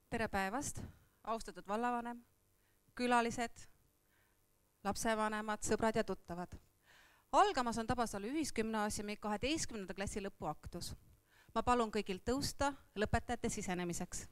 Tere päevast, austatud vallavanem, külalised, lapsevanemad, sõbrad ja tuttavad. Algamas on Tabasalu ühisgümnaasiumi 12. klassi lõpuaktus. Ma palun kõigil tõusta lõpetajate sisenemiseks.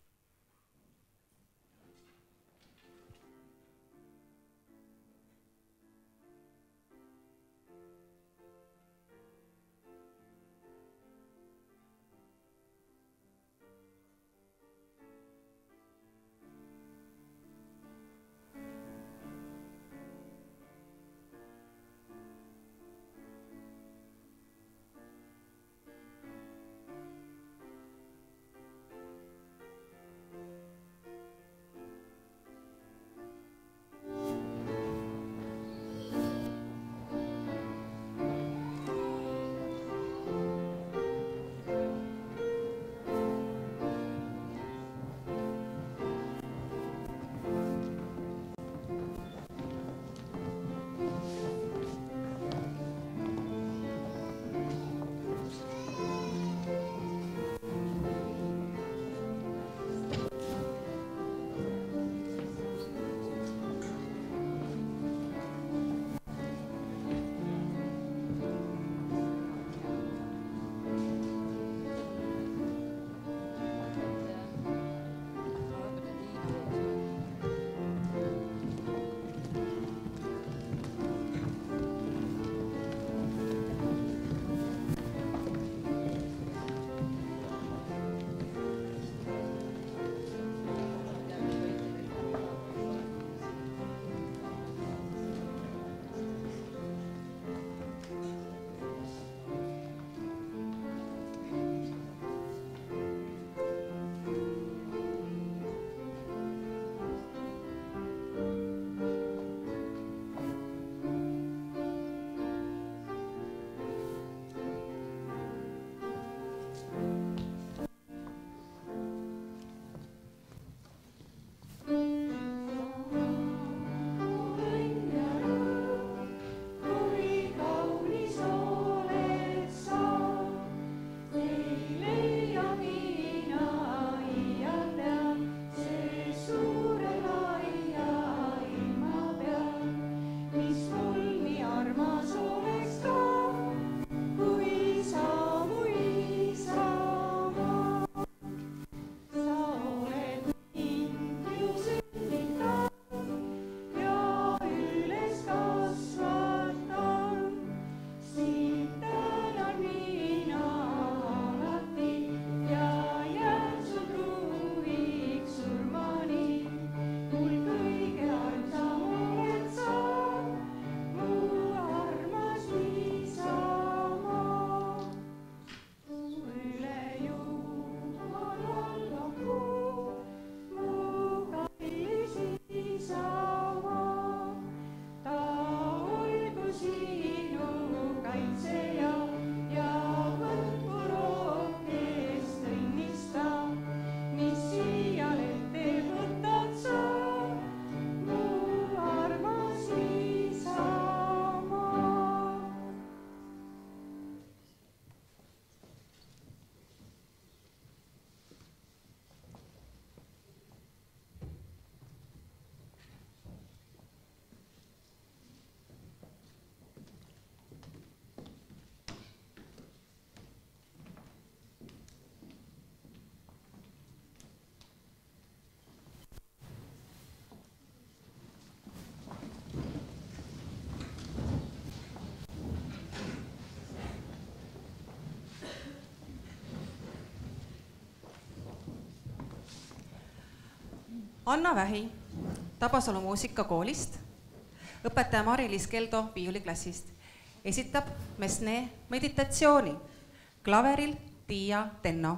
Anna Vähi Tabasalu muusikakoolist, õpetaja Mari-Liis Keldo viiuliklassist esitab Mesne meditatsiooni klaveril Tiia Tenno.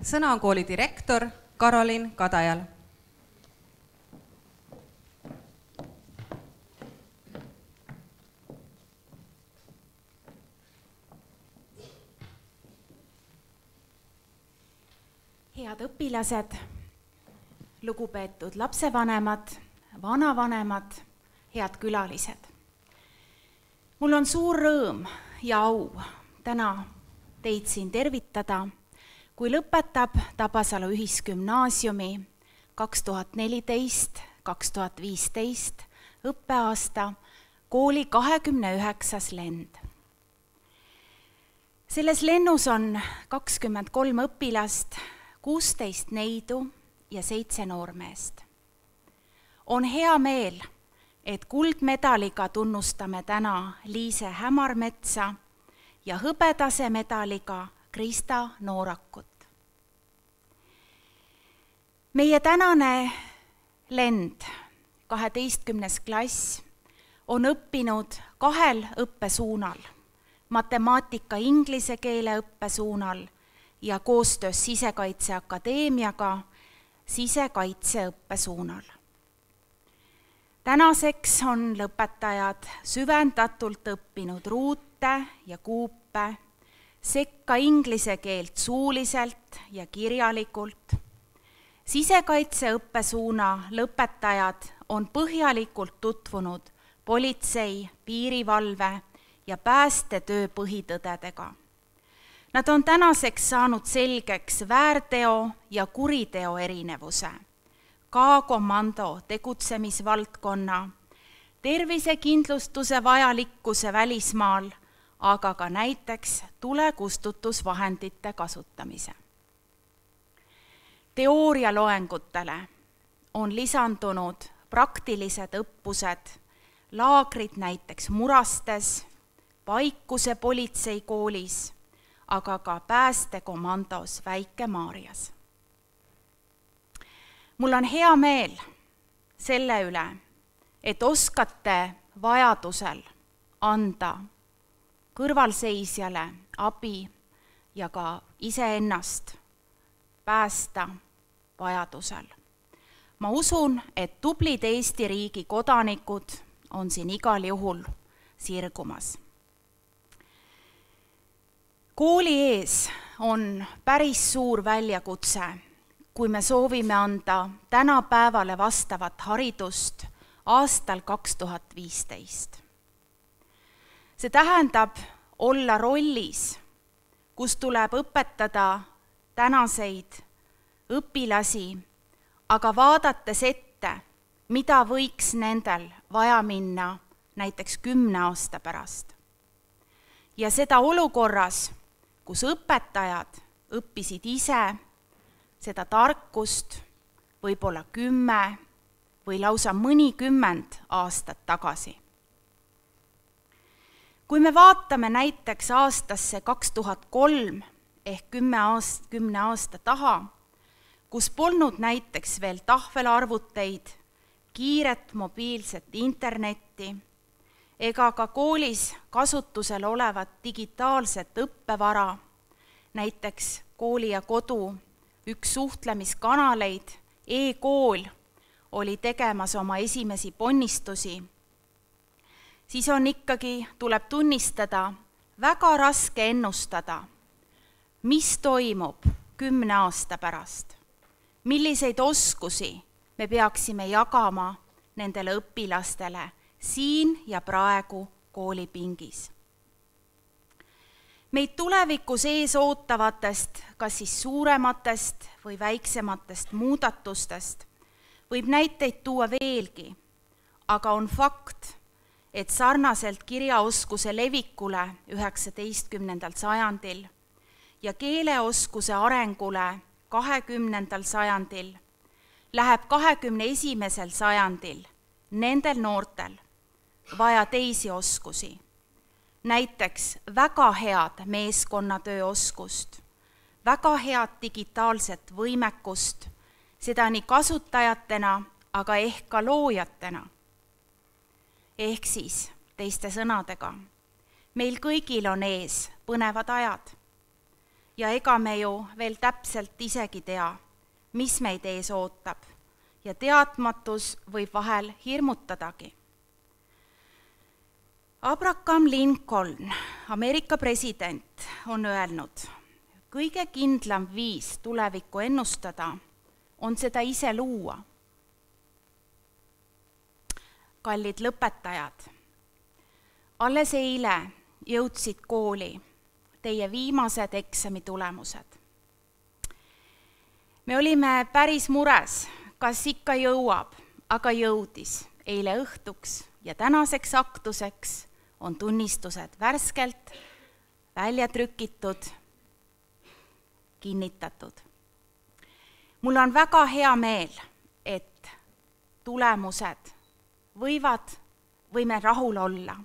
Sõna on kooli direktor Karolin Kadajal. Head õpilased, lugupeetud lapsevanemad, vanavanemad, head külalised. Mul on suur rõõm ja au täna teid siin tervitada, kui lõpetab Tabasalu Ühisgümnaasiumi 2014-2015 õppeaasta kooli 29. lend. Selles lennus on 23 õpilast, 16 neidu ja 7 noormeest. On hea meel, et kuldmedaliga tunnustame täna Liise Hämarmetsa ja hõbedase medaliga Krista Noorakut. Meie tänane lend, 12. klass, on õppinud 2 õppesuunal, matemaatika inglise keele õppesuunal ja koostöös Sisekaitseakadeemiaga sisekaitseõppesuunal. Tänaseks on lõpetajad süvendatult õppinud ruute ja kuupe, sekka inglise keelt suuliselt ja kirjalikult. Sisekaitseõppesuuna lõpetajad on põhjalikult tutvunud politsei, piirivalve ja päästetöö põhitõdedega. Nad on tänaseks saanud selgeks väärteo ja kuriteo erinevuse, K-komando tegutsemisvaldkonna, tervisekindlustuse vajalikkuse välismaal, aga ka näiteks tulekustutusvahendite kasutamise. Teoorialoengutele on lisandunud praktilised õppused, laagrid näiteks Murastes, Paikuse politseikoolis, aga ka päästekomandos Väike-Maarjas. Mul on hea meel selle üle, et oskate vajadusel anda kõrvalseisjale abi ja ka iseennast päästa vajadusel. Ma usun, et tublid Eesti riigi kodanikud on siin igal juhul sirgumas. Kooli ees on päris suur väljakutse, kui me soovime anda tänapäevale vastavat haridust aastal 2015. See tähendab olla rollis, kus tuleb õpetada tänaseid õpilasi, aga vaadates ette, mida võiks nendel vaja minna näiteks 10 aasta pärast. Ja seda olukorras, kus õpetajad õppisid ise seda tarkust võib-olla 10 või lausa mõnikümmend aastat tagasi. Kui me vaatame näiteks aastasse 2003 ehk 10 aasta taha, kus polnud näiteks veel tahvelarvuteid, kiiret mobiilset internetti ega ka koolis kasutusel olevat digitaalset õppevara, näiteks Kooli ja Kodu, üks suhtlemiskanaleid, e-kool oli tegemas oma esimesi ponnistusi, siis on ikkagi, tuleb tunnistada, väga raske ennustada, mis toimub 10 aasta pärast, milliseid oskusi me peaksime jagama nendele õpilastele siin ja praegu koolipingis. Meid tulevikus ees ootavatest, kas siis suurematest või väiksematest muudatustest võib näiteid tuua veelgi, aga on fakt, et sarnaselt kirjaoskuse levikule 19. sajandil ja keeleoskuse arengule 20. sajandil läheb 21. sajandil nendel noortel vaja teisi oskusi, näiteks väga head meeskonnatööoskust, väga head digitaalset võimekust, seda nii kasutajatena, aga ehk ka loojatena. Ehk siis, teiste sõnadega, meil kõigil on ees põnevad ajad ja ega me ju veel täpselt isegi tea, mis meid ees ootab ja teadmatus võib vahel hirmutadagi. Abraham Lincoln, Ameerika president, on öelnud, kõige kindlam viis tulevikku ennustada on seda ise luua. Kallid lõpetajad, alles eile jõudsid kooli teie viimased eksamitulemused. Me olime päris mures, kas ikka jõuab, aga jõudis eile õhtuks ja tänaseks aktuseks on tunnistused värskelt välja trükitud, kinnitatud. Mul on väga hea meel, et tulemused võime rahul olla.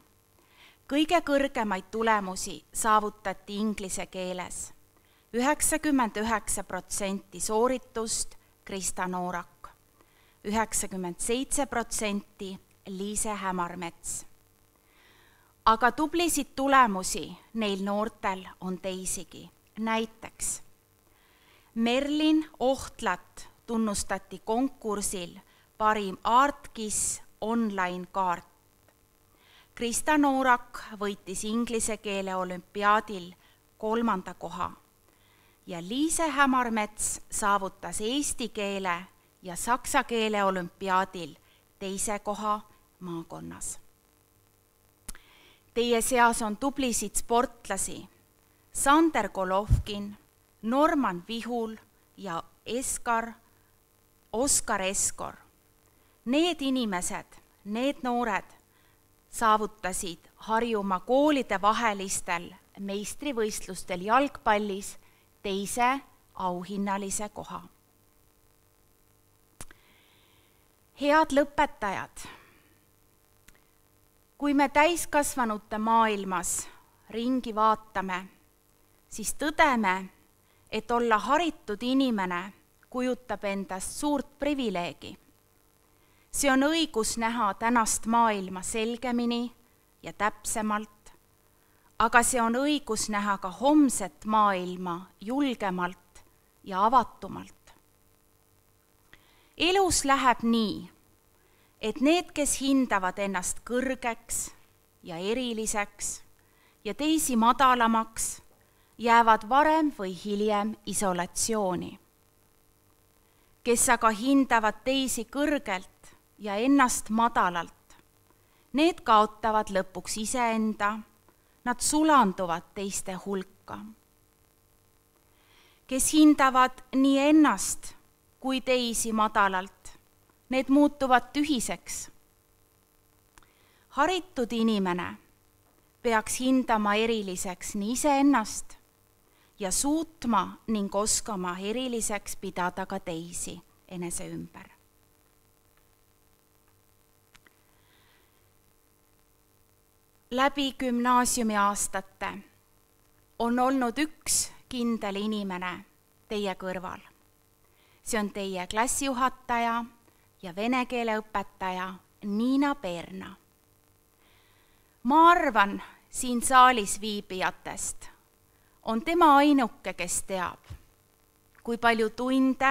Kõige kõrgemaid tulemusi saavutati inglise keeles. 99% sooritust Krista Noorak, 97% Liise Hämarmets. Aga tublisid tulemusi neil noortel on teisigi. Näiteks Merlin Ohtlat tunnustati konkursil parim ArtKiss online kaart. Krista Noorak võitis inglise keele olümpiaadil 3. koha ja Liise Hämarmets saavutas eesti keele ja saksa keele olümpiaadil 2. koha maakonnas. Teie seas on tublisid sportlasi Sander Golovkin, Norman Vihul ja Oskar Eskor. Need inimesed, need noored saavutasid Harjumaa koolide vahelistel meistrivõistlustel jalgpallis 2. auhinnalise koha. Head lõpetajad, kui me täiskasvanute maailmas ringi vaatame, siis tõdeme, et olla haritud inimene kujutab endast suurt privileegi. See on õigus näha tänast maailma selgemini ja täpsemalt, aga see on õigus näha ka homset maailma julgemalt ja avatumalt. Elus läheb nii, et need, kes hindavad ennast kõrgeks ja eriliseks ja teisi madalamaks, jäävad varem või hiljem isolatsiooni. Kes aga hindavad teisi kõrgelt ja ennast madalalt, need kaotavad lõpuks iseenda, nad sulanduvad teiste hulka. Kes hindavad nii ennast kui teisi madalalt, need muutuvad tühiseks. Haritud inimene peaks hindama eriliseks nii iseennast ja suutma ning oskama eriliseks pidada ka teisi enese ümber. Läbi gümnaasiumi aastate on olnud üks kindel inimene teie kõrval. See on teie klassijuhataja ja vene keele õpetaja Niina Peerna. Ma arvan, siin saalis viibijatest on tema ainuke, kes teab, kui palju tunde,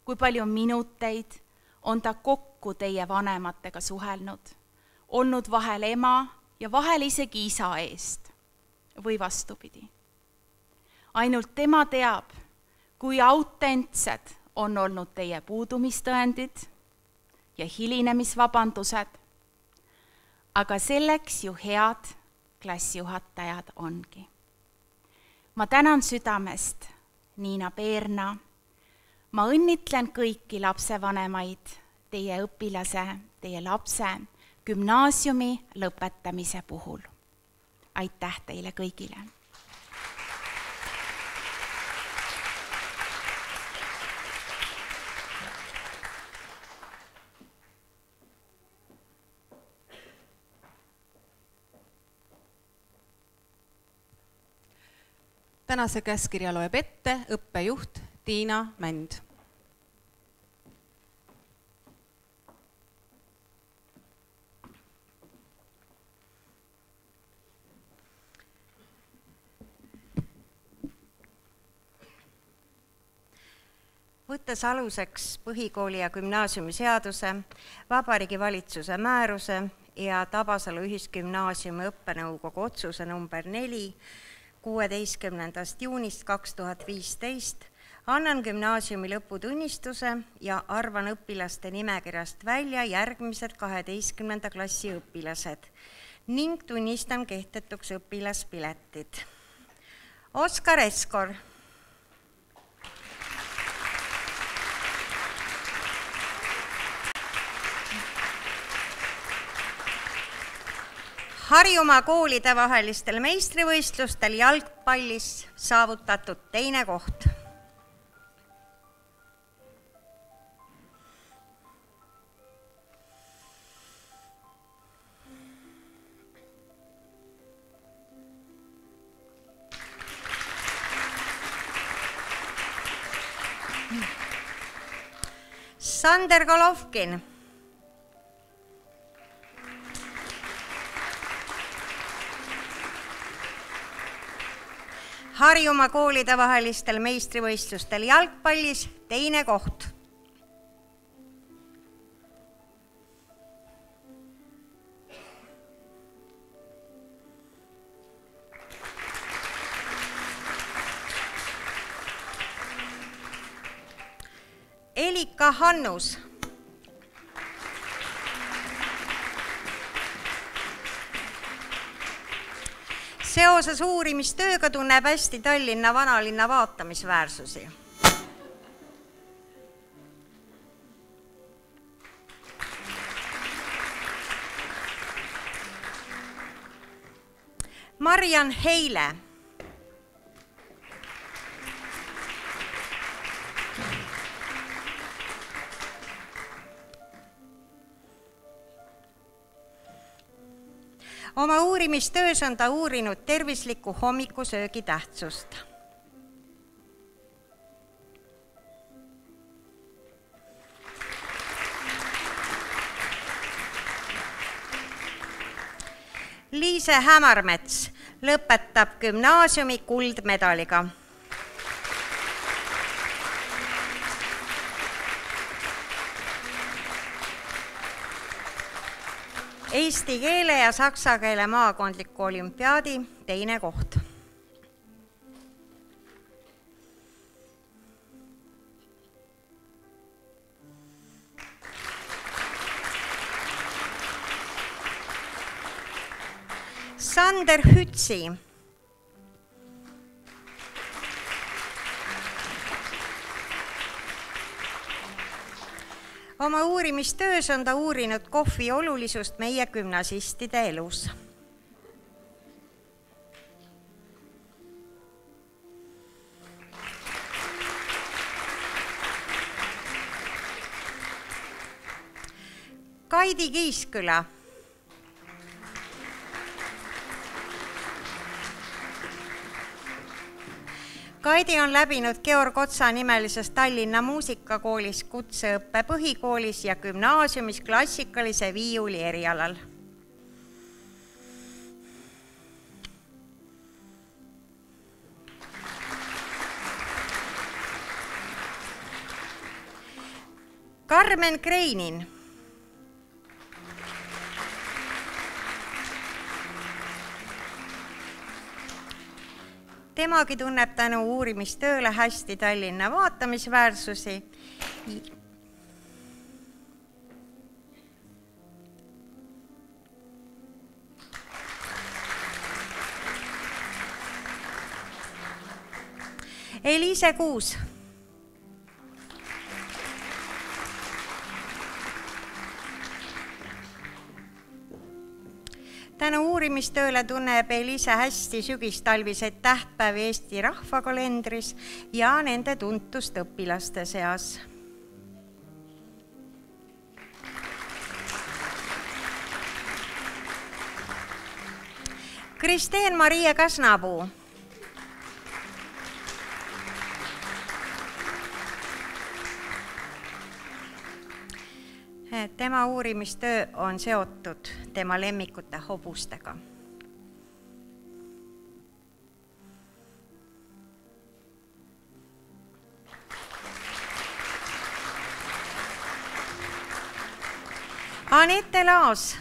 kui palju minuteid on ta kokku teie vanematega suhelnud, olnud vahel ema ja vahel isegi isa eest või vastupidi. Ainult tema teab, kui autentsed on olnud teie puudumistõendid ja hilinemisvabandused, aga selleks ju head klassijuhatajad ongi. Ma tänan südamest Niina Peerna, ma õnnitlen kõiki lapsevanemaid teie õpilase, teie lapse gümnaasiumi lõpetamise puhul. Aitäh teile kõigile! Tänase käskirja loeb ette õppejuht Tiina Mänd. Võttes aluseks põhikooli ja gümnaasiumi seaduse, Vabariigi Valitsuse määruse ja Tabasalu Ühisgümnaasiumi õppenõukogu otsuse number 4 16. juunist 2015 annan gümnaasiumi lõputunnistuse ja arvan õpilaste nimekirjast välja järgmised 12. klassi õpilased ning tunnistan kehtetuks õpilaspiletid. Oskar Eskor, Harjumaa koolide vahelistel meistrivõistlustel jalgpallis saavutatud 2. koht. Sander Golovkin, Harjumaa koolide vahelistel meistrivõistlustel jalgpallis 2. koht. Elika Hannus, seoses uurimistööga tunneb hästi Tallinna vanalinna vaatamisväärsusi. Marian Heile, oma uurimistöös on ta uurinud tervisliku hommikusöögi tähtsust. Liise Hämarmets lõpetab gümnaasiumi kuldmedaliga. Eesti keele ja saksa keele maakondliku olümpiaadi 2. koht. Sander Hütsi, oma uurimistöös on ta uurinud kohvi olulisust meie gümnasistide elus. Kaidi Kiisküla, Kaidi on läbinud Georg Otsa nimelises Tallinna muusikakoolis, kutseõppe põhikoolis ja gümnaasiumis klassikalise viiuli erialal. Karmen Kreinin, temagi tunneb tänu uurimistööle hästi Tallinna vaatamisväärsusi. Eliise Kuus, tänu uurimistööle tunneb Eliise hästi sügistalviseid tähtpäevi Eesti rahvakalendris ja nende tuntust õpilaste seas. Kristeen-Marie Kasnapuu, tema uurimistöö on seotud tema lemmikute hobustega. Anette Laas.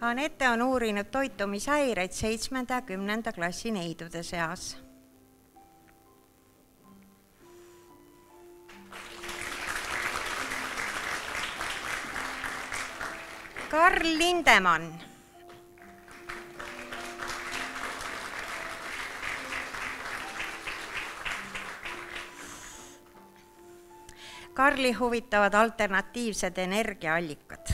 Anette on uurinud toitumishäireid 7. ja 10. klassi neidude seas. Karl Lindemann. Karli huvitavad alternatiivsed energiaallikad.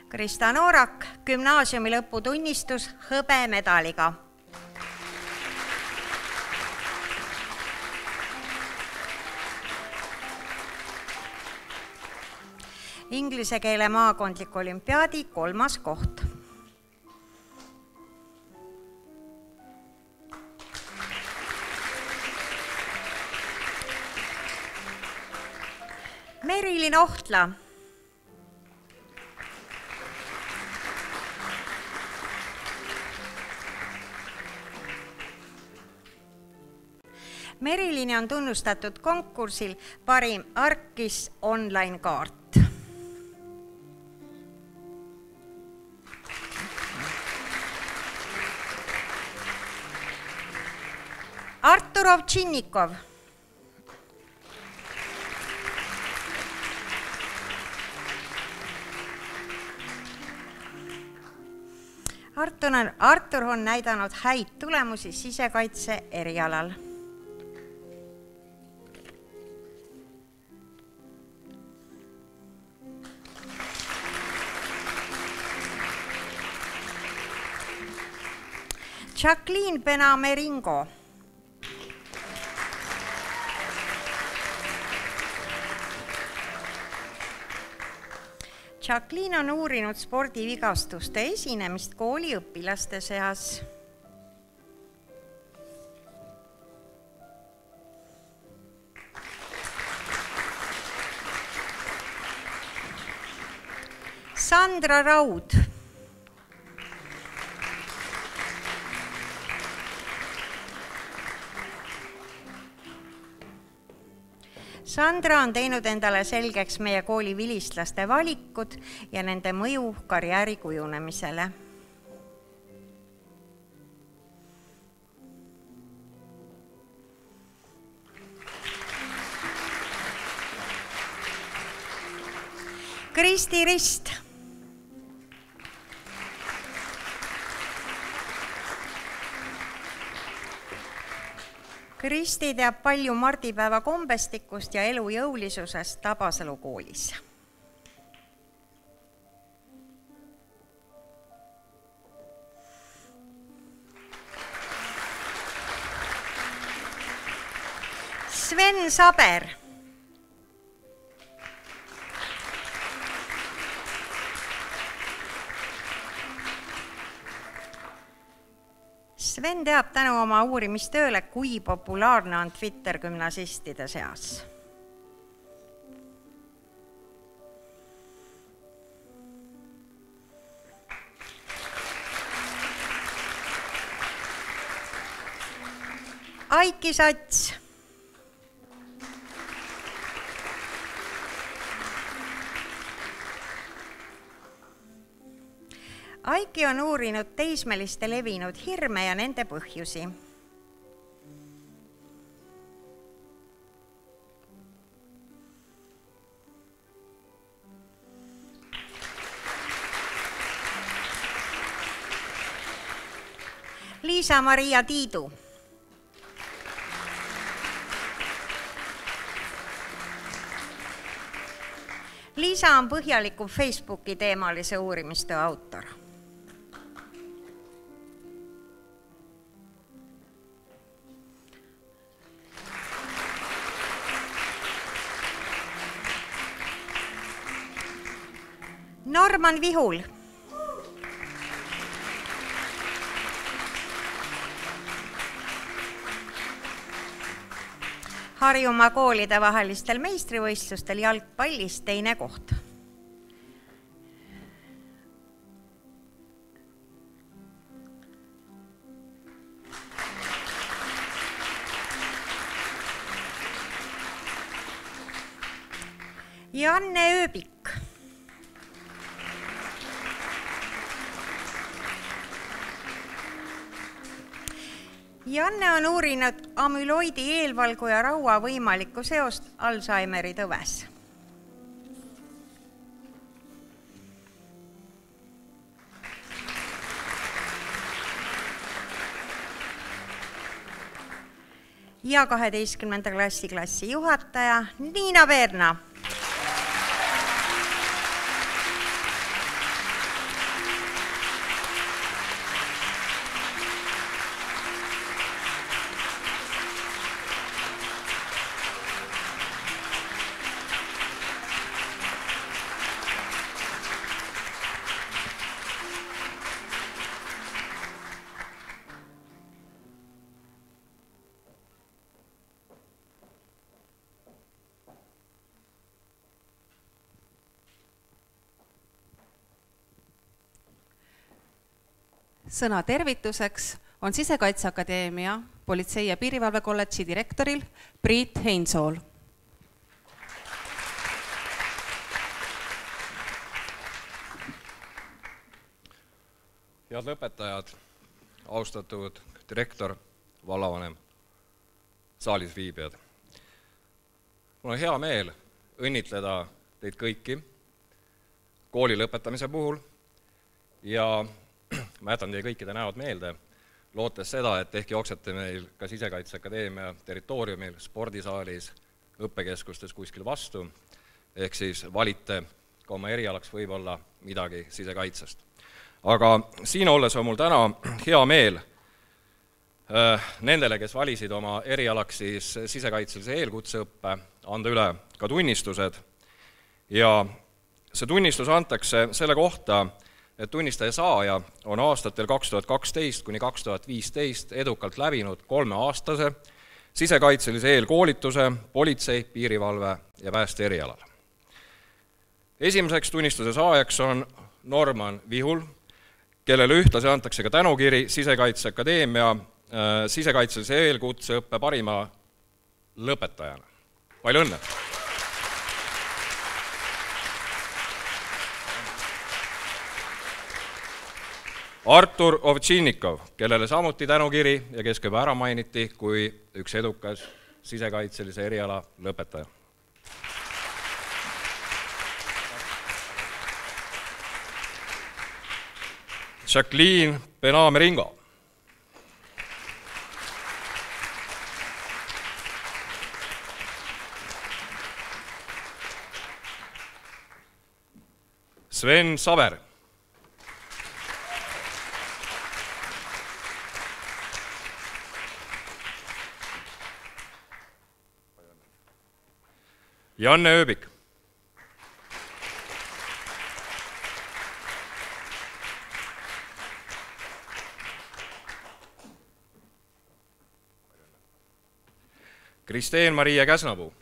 Krista Noorak, gümnaasiumi lõputunnistus hõbemedaliga. Inglise keele maakondlik olümpiaadi 3. koht. Merilin Ohtla. Merilini on tunnustatud konkursil parim Arkis online kaart. Artur Ovtšinnikov. Artur on näidanud häid tulemusi sisekaitse erialal. Jacqueline Benameringo. Jacqueline on uurinud spordivigastuste esinemist kooliõpilaste seas. Sandra Raud. Sandra on teinud endale selgeks meie kooli vilistlaste valikud ja nende mõju karjääri kujunemisele. Kristi Rist. Kristi teab palju mardipäeva kombestikust ja elu jõulisusest Tabasalu koolis. Sven Saber. Sven teab tänu oma uurimistööle, kui populaarne on Twitter gümnasistide seas. Aiki Sats. Aiki on uurinud teismeliste levinud hirme ja nende põhjusi. Liisa-Maria Tiidu. Liisa on põhjaliku Facebooki teemalise uurimistöö autor. Norman Vihul. Harjumaa koolide vahelistel meistrivõistlustel jalgpallis 2. koht. Janne Ööbik. Janne on uurinud amüloidi eelvalgu ja raua võimalikku seost Alžeimeri tõves. Ja 12. klassi juhataja Niina Veerna. Sõna tervituseks on Sisekaitseakadeemia Politsei- ja Piirivalvekolledži direktoril Priit Heinsool. Head lõpetajad, austatud direktor, vallavanem, saalis viibijad. Mul on hea meel õnnitleda teid kõiki kooli lõpetamise puhul ja ma jätan teie kõikide näod meelde, lootes seda, et ehk jooksete meil ka Sisekaitseakadeemia territooriumil, spordisaalis, õppekeskustes kuskil vastu, ehk siis valite ka oma erialaks võib-olla midagi sisekaitsest. Aga siin olles on mul täna hea meel nendele, kes valisid oma erialaks siis sisekaitselise eelkutseõppe, anda üle ka tunnistused ja see tunnistus antakse selle kohta, et tunnistaja saaja on aastatel 2012 kuni 2015 edukalt läbinud 3-aastase sisekaitselise eelkoolituse politsei, piirivalve ja pääste erialal. Esimeseks tunnistuse saajaks on Norman Vihul, kellele ühtlasi antakse ka tänukiri Sisekaitseakadeemia sisekaitselise eelkutseõppe parima lõpetajana. Palju õnne! Artur Ovtšinnikov, kellele samuti tänukiri ja kes juba ära mainiti kui üks edukas sisekaitselise eriala lõpetaja. Jacqueline Bename-Ringo. Sven Saver. Janne Ööbik. Kristeen-Maria Käsnapuu.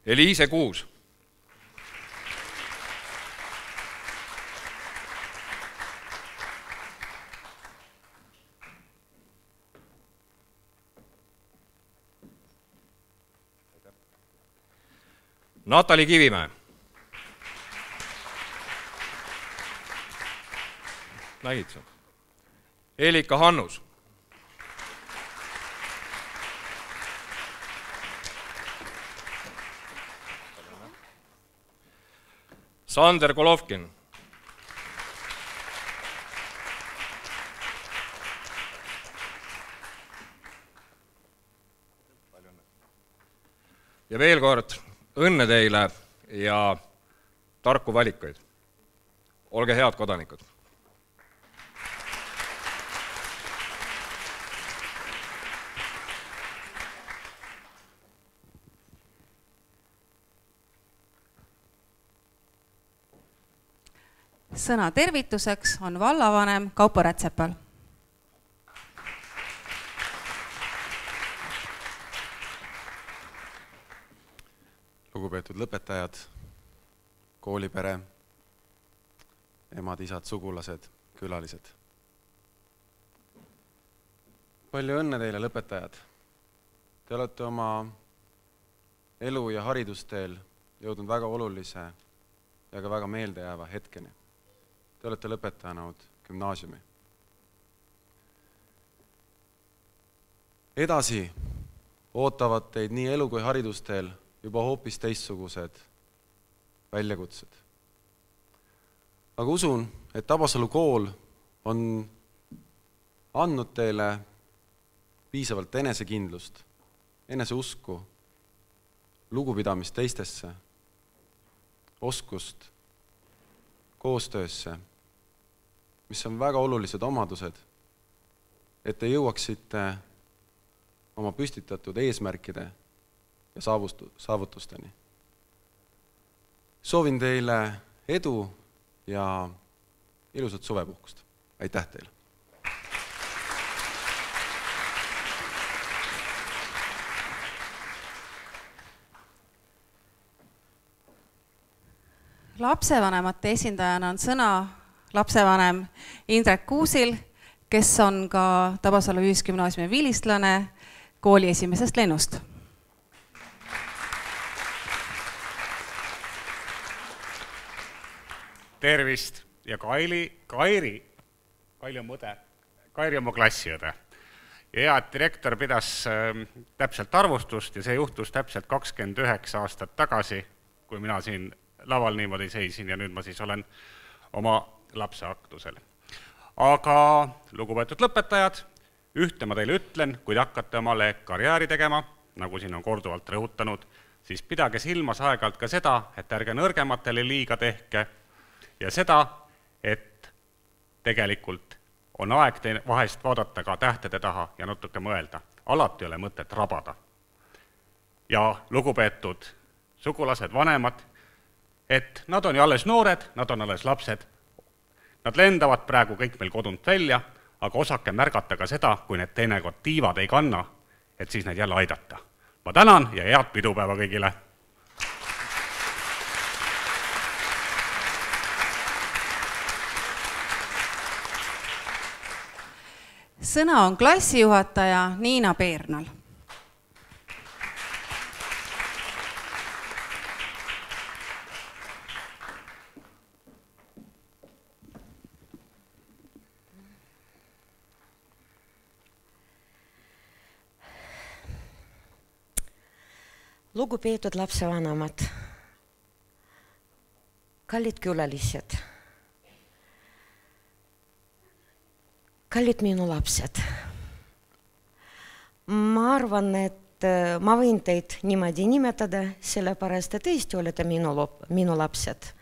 Eliise Kuus. Natali Kivimäe. Nägid sa? Elika Hannus. Sander Golovkin. Ja veel kord õnne teile ja tarku valikuid. Olge head kodanikud. Sõna tervituseks on vallavanem Kaupo Rätsepal. Lugupeetud lõpetajad, koolipere, emad, isad, sugulased, külalised. Palju õnne teile, lõpetajad. Te olete oma elu- ja haridusteel jõudnud väga olulise ja ka väga meeldejääva hetkeni. Te olete lõpetanud gümnaasiumi. Edasi ootavad teid nii elu- kui haridusteel juba hoopis teistsugused väljakutsed. Aga usun, et Tabasalu kool on andnud teile piisavalt enesekindlust, eneseusku, lugupidamist teistesse, oskust koostöösse, mis on väga olulised omadused, et te jõuaksite oma püstitatud eesmärkide ja saavutusteni. Soovin teile edu ja ilusat suvepuhkust. Aitäh teile! Lapsevanemate esindajana on sõna lapsevanem Indrek Kuusil, kes on ka Tabasalu ühisgümnaasiumi vilistlane kooli esimesest lennust. Tervist ja Kairi on mu õde, Kairi on mu klassiõde. Ja direktor pidas täpselt arvustust ja see juhtus täpselt 29 aastat tagasi, kui mina siin laval niimoodi seisin ja nüüd ma siis olen oma lapse aktusel. Aga lugupeetud lõpetajad, ühte ma teile ütlen, kui te hakkate omale karjääri tegema, nagu siin on korduvalt rõhutanud, siis pidage silmas aeg-ajalt ka seda, et ärge nõrgematele liiga tehke ja seda, et tegelikult on aeg vahest vaadata ka tähtede taha ja natuke mõelda. Alati ei ole mõtet rabada. Ja lugupeetud sugulased, vanemad, et nad on ju alles noored, nad on alles lapsed. Nad lendavad praegu kõik meil kodunt välja, aga osake märgata ka seda, kui need teinekord tiivad ei kanna, et siis neid jälle aidata. Ma tänan ja head pidupäeva kõigile! Sõna on klassijuhataja Niina Peernal. Lugupeetud lapsevanemad, kallid külalised, kallid minu lapsed. Ma arvan, et ma võin teid niimoodi nimetada, sellepärast, et tõesti olete minu lapsed.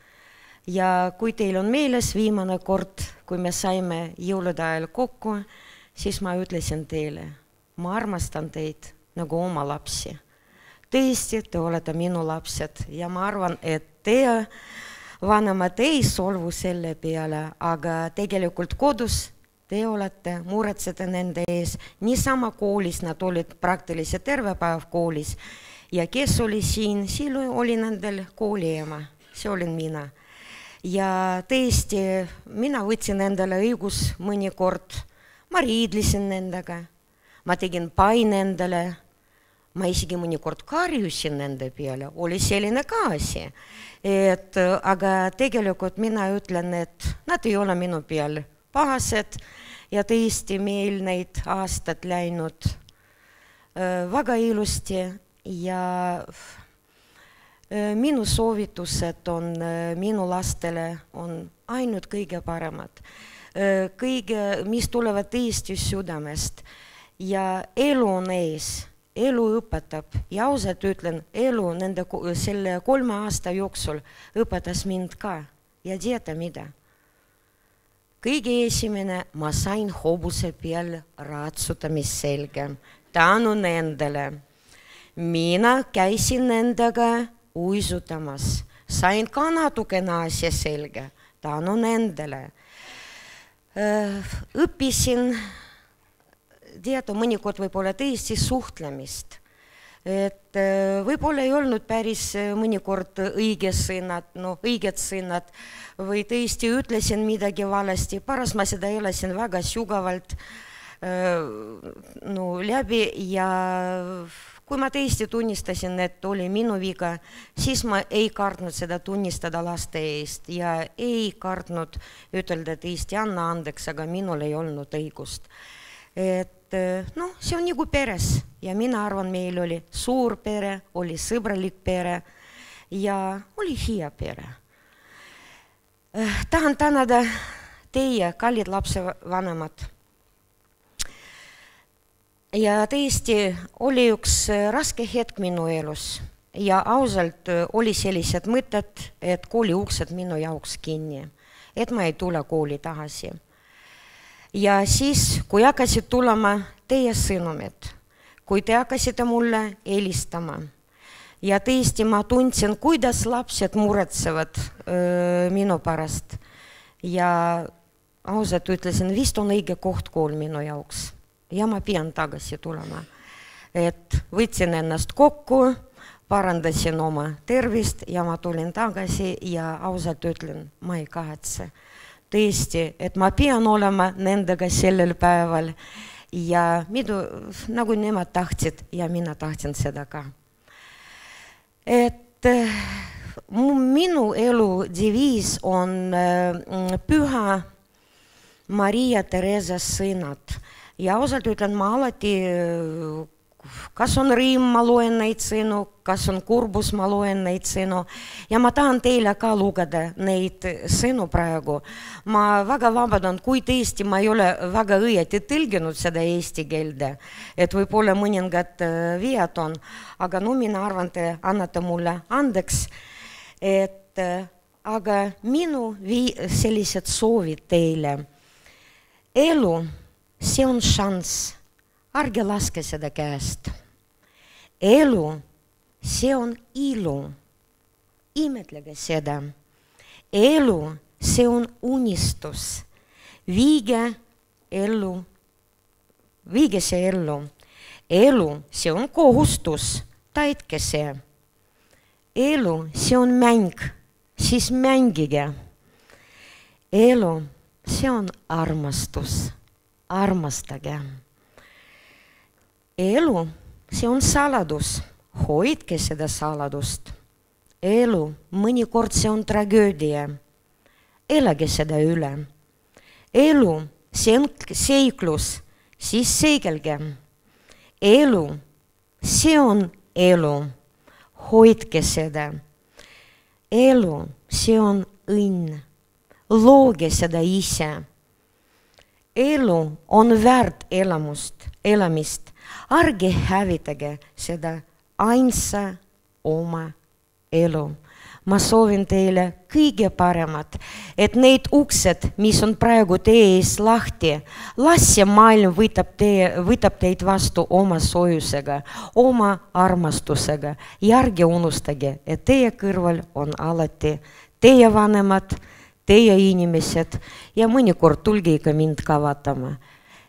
Ja kui teil on meeles viimane kord, kui me saime jõulude ajal kokku, siis ma ütlesin teile, ma armastan teid nagu oma lapsi. Tõesti, te olete minu lapsed ja ma arvan, et teie vanemad ei solvu selle peale, aga tegelikult kodus te olete, muretsete nende ees. Niisama koolis, nad olid praktiliselt terve päev koolis. Ja kes oli siin oli nendel kooliema, see olin mina. Ja tõesti, mina võtsin endale õigus mõnikord, ma riidlisin nendega, ma tegin paine endale, ma isegi mõnikord karjusin nende peale, oli selline ka asi. Aga tegelikult mina ütlen, et nad ei ole minu peal pahased ja tõesti meil neid aastad läinud väga ilusti ja minu soovitused on minu lastele on ainult kõige paremad. Kõige, mis tulevad tõesti südamest ja elu on ees. Elu õpetab ja ausalt ütlen, elu selle 3 aasta jooksul õpetas mind ka ja teate mida? Kõige esimene ma sain hobuse peal ratsutamist tänu nendele. Mina käisin nendega uisutamas, sain ka natukene asja selge tänu nendele õppisin teada mõnikord võib-olla tõesti suhtlemist. Et võib-olla ei olnud päris mõnikord õiged sõnad või tõesti ütlesin midagi valesti. Pärast ma seda elasin väga sügavalt läbi ja kui ma tõesti tunnistasin, et oli minu viga, siis ma ei kartnud seda tunnistada laste eest ja ei kartnud ütelda tõesti anna andeks, aga minul ei olnud õigust. Et see on nagu peres ja mina arvan, meil oli suur pere, oli sõbralik pere ja oli hea pere. Tahan tänada teie, kallid lapsevanemad. Ja tõesti oli üks raske hetk minu elus ja ausalt oli sellised mõtted, et kooli uksed minu jaoks kinni, et ma ei tule kooli tagasi. Ja siis, kui hakkasid tulema teie sõnumid, kui te hakkasite mulle helistama ja tõesti ma tundsin, kuidas lapsed muretsevad minu pärast ja ausalt ütlesin, vist on õige koht kool minu jaoks ja ma pean tagasi tulema. Et võtsin ennast kokku, parandasin oma tervist ja ma tulin tagasi ja ausalt ütlen, ma ei kahetse. Tõesti, et ma pean olema nendega sellel päeval ja nagu nemad tahtsid ja mina tahtsin seda ka. Et minu elu diviis on Püha Maria Teresa sõnad ja ausalt ütlen, ma alati kas on rõõm, ma loen neid sõnu, kas on kurbus, ma loen neid sõnu ja ma tahan teile ka lugeda neid sõnu praegu. Ma väga vabandan, kui tõesti ma ei ole väga õieti tõlginud seda eesti keelde, et võib-olla mõningad vead on, aga mina arvan, te annate mulle andeks, et aga minu sellised soovid teile. Elu, see on šanss. Ärge laske seda käest. Elu, see on ilu. Imetlege seda. Elu, see on unistus. Viige see ellu. Elu, see on kohustus. Täitke see. Elu, see on mäng. Siis mängige. Elu, see on armastus. Armastage. Elu, see on saladus. Hoidke seda saladust. Elu, mõnikord see on tragöödia. Elage seda üle. Elu, see on seiklus. Siis seigelge. Elu, see on elu. Hoidke seda. Elu, see on õnn. Looge seda ise. Elu on väärt elamist. Ärge hävitage seda ainsa oma elu. Ma soovin teile kõige paremat, et need uksed, mis on praegu teie ees lahti, las see maailm võtab teid vastu oma soojusega, oma armastusega ja ärge unustage, et teie kõrval on alati teie vanemad, teie inimesed ja mõnikord tulge ikka mind ka vaatama.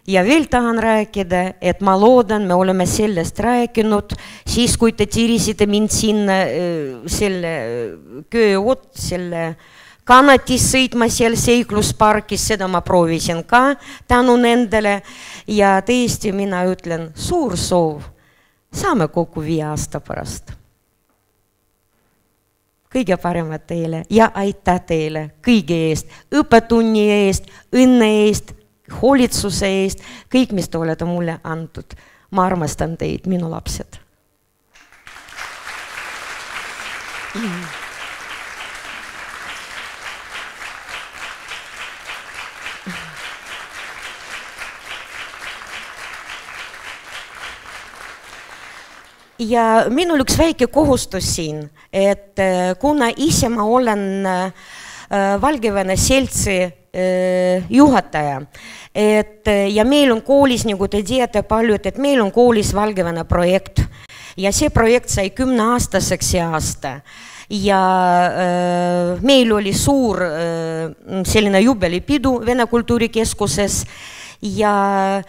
Ja veel tahan rääkida, et ma loodan, me oleme sellest rääkinud, siis kui te tirisite mind sinna selle kööot, selle kanatis sõitma seal seiklusparkis, seda ma proovisin ka tänu nendele ja tõesti mina ütlen, suur soov, saame kokku 5 aasta pärast. Kõige paremat teile ja aitäh teile kõige eest, õppetunni eest, õnne eest, hoolitsuse eest, kõik, mis te olete mulle antud. Ma armastan teid, minu lapsed. Ja minul üks väike kohustus siin, et kuna ise ma olen Valgevene seltsi juhataja, ja meil on koolis, nagu te teate paljud, et meil on koolis Valgevene projekt ja see projekt sai 10-aastaseks see aasta ja meil oli suur selline jubelipidu Vene Kultuurikeskuses ja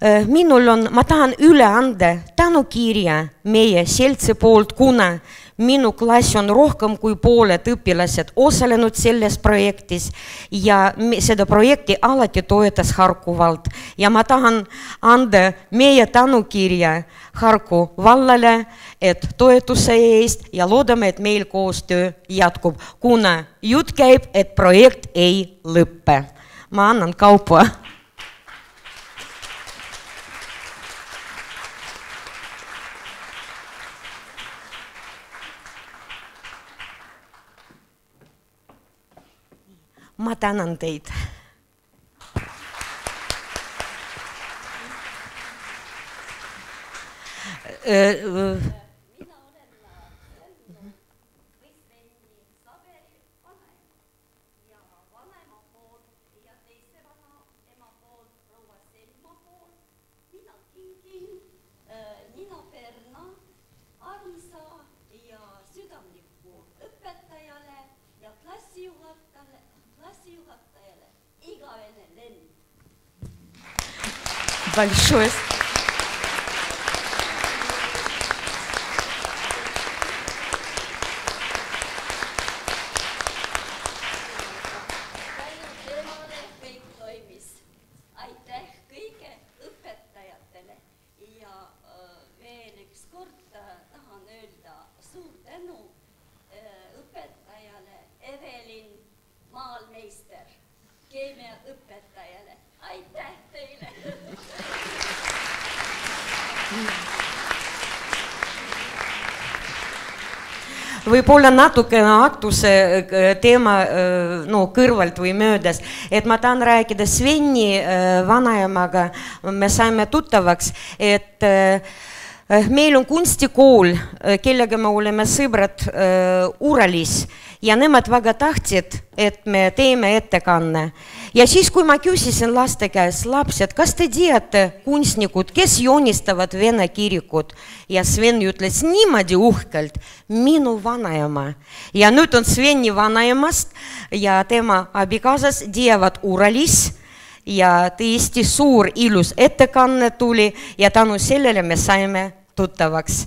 ma tahan üle anda tänukirja meie seltsi poolt, kuna minu klass on rohkem kui pooled õpilased osalenud selles projektis ja seda projekti alati toetas Harku vald. Ja ma tahan anda meie tänukirja Harku vallale, et toetuse eest ja loodame, et meil koostöö jätkub, kuna jutt käib, et projekt ei lõppe. Ma annan kaupa. Ma tänan teid. Большое. Kõik toimis. Aitäh kõige õpetajatele ja veel üks kord tahan öelda suur tänu õpetajale Evelin Maalmeister, keemiaõpetajale. Aitäh teile! Võib-olla natukene Aktuse teema kõrvalt või möödas, et ma tahan rääkida Sveni vanaemaga, me saime tuttavaks, et meil on kunstikool, kellega me oleme sõbrad Uralis ja nemad väga tahtsid, et me teeme ettekanne. Ja siis, kui ma küsisin laste käes, lapsed, kas te teate kunstnikud, kes joonistavad Vene kirikut? Ja Sven ütles niimoodi uhkelt, minu vanaema. Ja nüüd on Sveni vanaemast ja tema abikaasas teevad Uralis ja tõesti suur ilus ettekanne tuli ja tänu sellele me saime tuttavaks.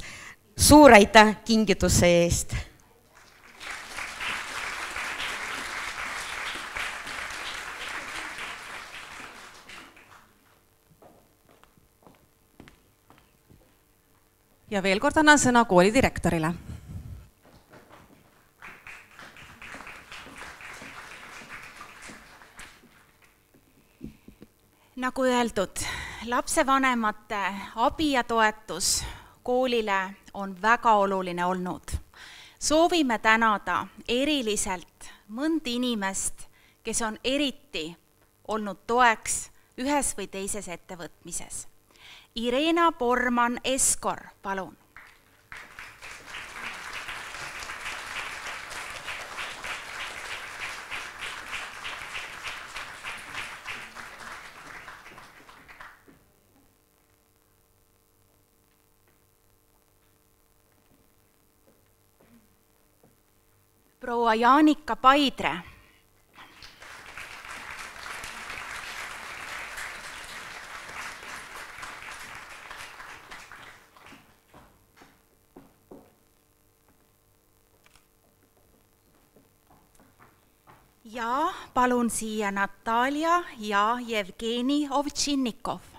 Suur aitäh kingituse eest! Ja veel kord annan sõna kooli direktorile. Nagu öeldud, lapsevanemate abi ja toetus koolile on väga oluline olnud. Soovime tänada eriliselt mõnd inimest, kes on eriti olnud toeks ühes või teises ettevõtmises. Irena Borman-Eskor, palun. Proua Jaanika Paidre. Ja palun siia Natalia ja Jevgeni Ovtšinnikov.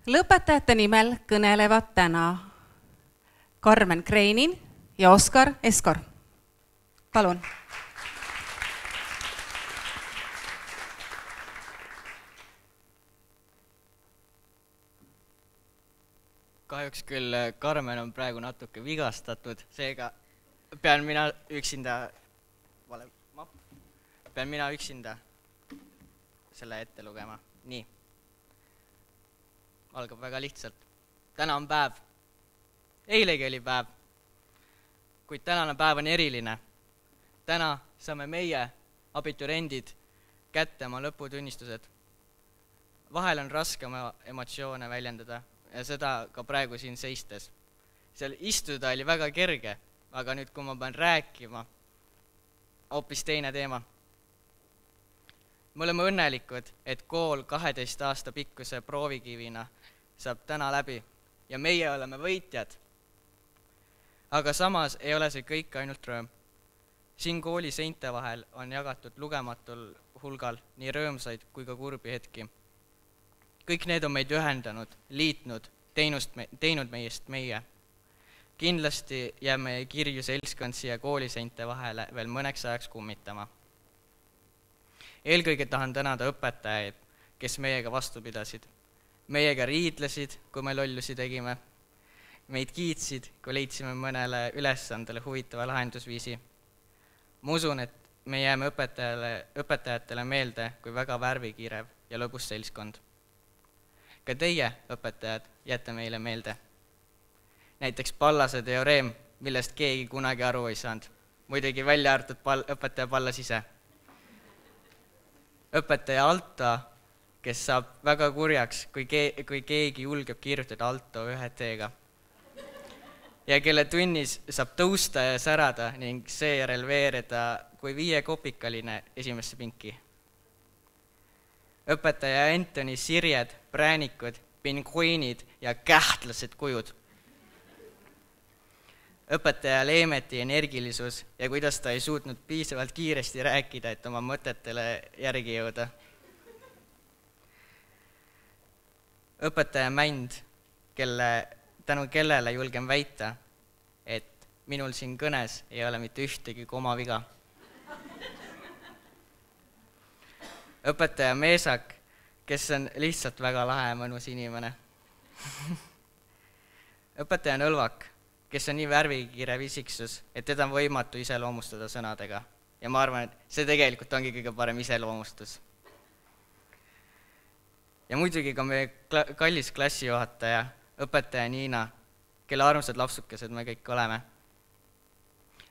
Lõpetajate nimel kõnelevad täna Karmen Kreinin ja Oskar Eskor. Palun. kahjuks küll Karmen on praegu natuke vigastatud, seega pean mina üksinda selle ette lugema. Nii. Algab väga lihtsalt. Täna on päev. Eilegi oli päev. Kuid tänane päev on eriline. Täna saame meie abituriendid kätte oma lõputunnistused. Vahel on raske oma emotsioone väljendada ja seda ka praegu siin seistes. Seal istuda oli väga kerge, aga nüüd, kui ma pean rääkima, hoopis teine teema. Me oleme õnnelikud, et kool 12 aasta pikkuse proovikivina saab täna läbi ja meie oleme võitjad. Aga samas ei ole see kõik ainult rõõm. Siin kooli seinte vahel on jagatud lugematul hulgal nii rõõmsaid kui ka kurbi hetki. Kõik need on meid ühendanud, liitnud, teinud meist meie. Kindlasti jääb meie kirju seltskond siia kooliseinte vahele veel mõneks ajaks kummitama. Eelkõige tahan tänada õpetajaid, kes meiega vastu pidasid. Meiega riidlesid, kui me lollusi tegime. Meid kiitsid, kui leidsime mõnele ülesandele huvitava lahendusviisi. Ma usun, et me jääme õpetajatele meelde kui väga värvikiirev ja lõbus seltskond. Ka teie, õpetajad, jääte meile meelde. Näiteks Pallase teoreem, millest keegi kunagi aru ei saanud. Muidugi välja arvatud õpetaja Pallas ise. Õpetaja Alto, kes saab väga kurjaks, kui keegi julgeb kirjutada Alto ühe teega. Ja kelle tunnis saab tõusta ja särada ning seejärel veereda kui 5-kopikaline esimesse pinki. Õpetaja Antoni sirjed, präänikud, pingviinid ja kähtlased kujud. Õpetaja Leemeti energilisus ja kuidas ta ei suutnud piisavalt kiiresti rääkida, et oma mõtetele järgi jõuda. Õpetaja Mänd, tänu kellele julgen väita, et minul siin kõnes ei ole mitte ühtegi komaviga. Õpetaja Meesak, kes on lihtsalt väga lahe ja mõnus inimene. Õpetaja Nõlvak, kes on nii värvikirev isiksus, et teda on võimatu iseloomustada sõnadega. Ja ma arvan, et see tegelikult ongi kõige parem iseloomustus. Ja muidugi ka meie kallis klassijuhataja, õpetaja Niina, kelle armsad lapsukesed me kõik oleme.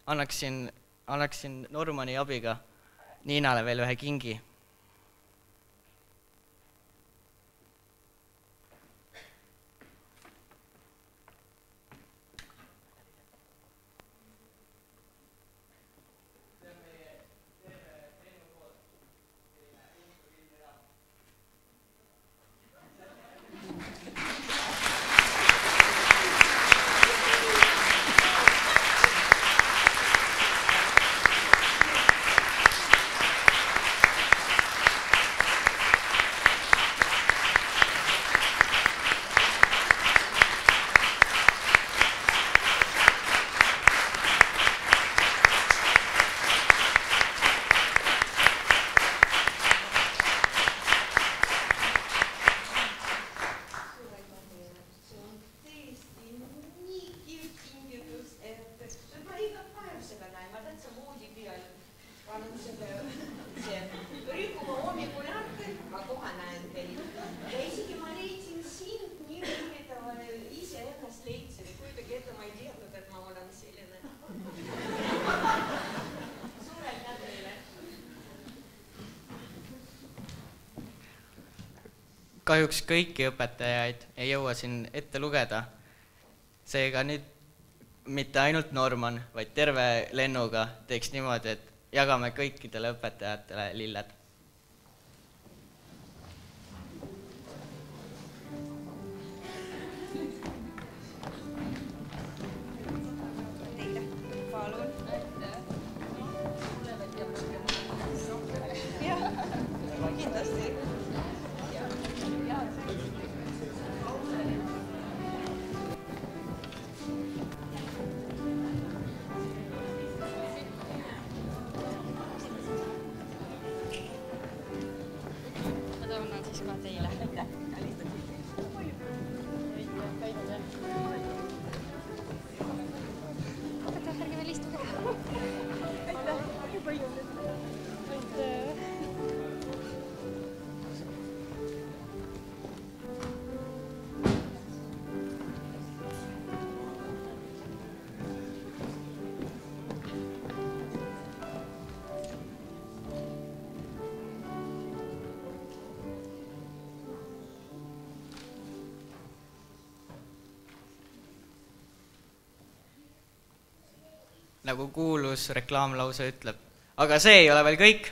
Annaksin Normani abiga Niinale veel ühe kingi. Kahjuks kõiki õpetajaid ei jõua siin ette lugeda. Seega nüüd mitte ainult Norman, vaid terve lennuga teeks niimoodi, et jagame kõikidele õpetajatele lilled. Teile. Aitäh. nagu kuulus reklaamlause ütleb. Aga see ei ole veel kõik.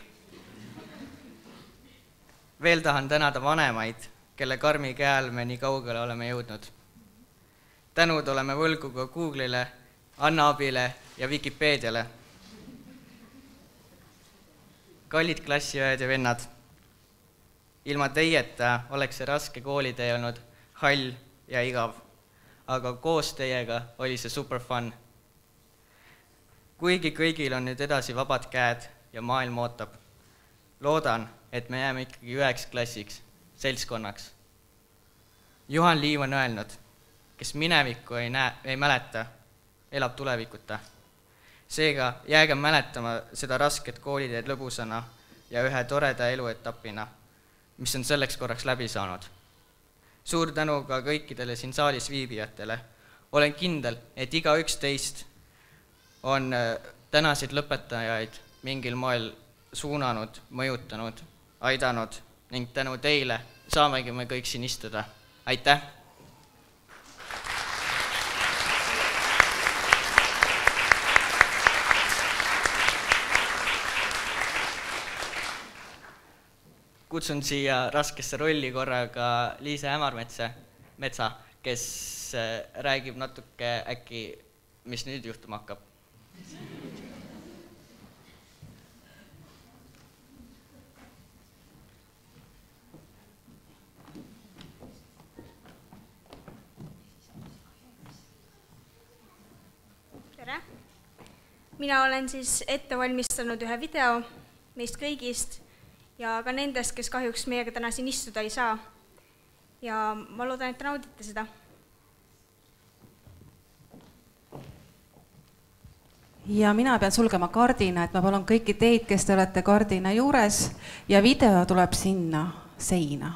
Veel tahan tänada vanemaid, kelle karmi käel me nii kaugele oleme jõudnud. Tänud oleme võlgu ka Google'ile, Anna abile ja Vikipeediale. Kallid klassiõed ja vennad, ilma teieta oleks see raske koolitee olnud hall ja igav, aga koos teiega oli see super fun. Kuigi kõigil on nüüd edasi vabad käed ja maailm ootab, loodan, et me jääme ikkagi üheks klassiks, seltskonnaks. Juhan Liiv on öelnud, kes minevikku ei mäleta, elab tulevikuta. Seega jääge mäletama seda rasket kooliteed lõbusana ja ühe toreda eluetapina, mis on selleks korraks läbi saanud. Suur tänu ka kõikidele siin saalis viibijatele. Olen kindel, et igaüks teist on tänaseid lõpetajaid mingil moel suunanud, mõjutanud, aidanud ning tänu teile saamegi me kõik siin istuda. Aitäh! Kutsun siia raskesse rolli korraga Liise Hämarmetsa, kes räägib natuke äkki, mis nüüd juhtuma hakkab. Tere! Mina olen siis ette valmistanud ühe video meist kõigist ja ka nendest, kes kahjuks meiega täna siin istuda ei saa. Ja ma loodan, et naudite seda. Ja mina pean sulgema kardina, et ma palun kõiki teid, kes te olete kardina juures ja video tuleb sinna seina.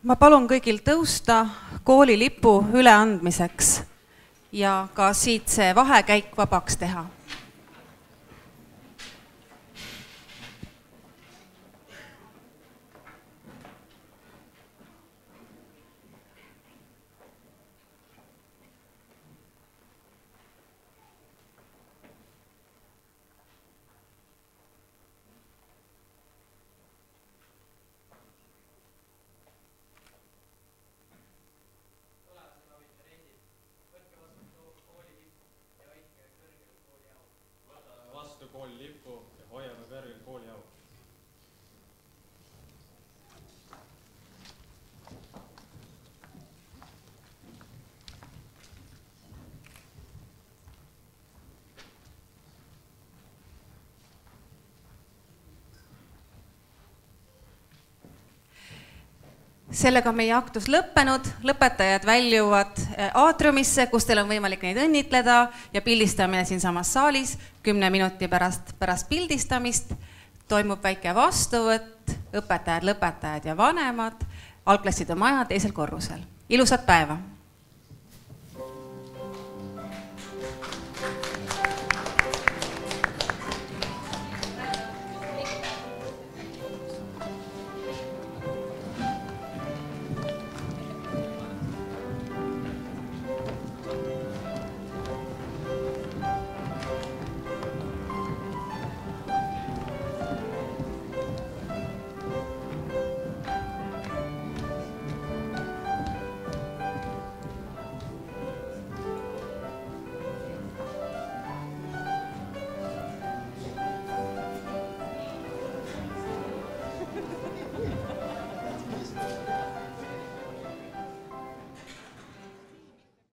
ma palun kõigil tõusta koolilipu üleandmiseks ja ka siit see vahekäik vabaks teha. Koolilipu ja hoiame kõrgel kooli au. Sellega on meie aktus lõppenud, lõpetajad väljuvad aatriumisse, kus teil on võimalik neid õnnitleda ja pildistamine siinsamas saalis 10 minuti pärast pildistamist. Toimub väike vastuvõtt, õpetajad, lõpetajad ja vanemad, algklasside maja teisel korrusel. Ilusat päeva!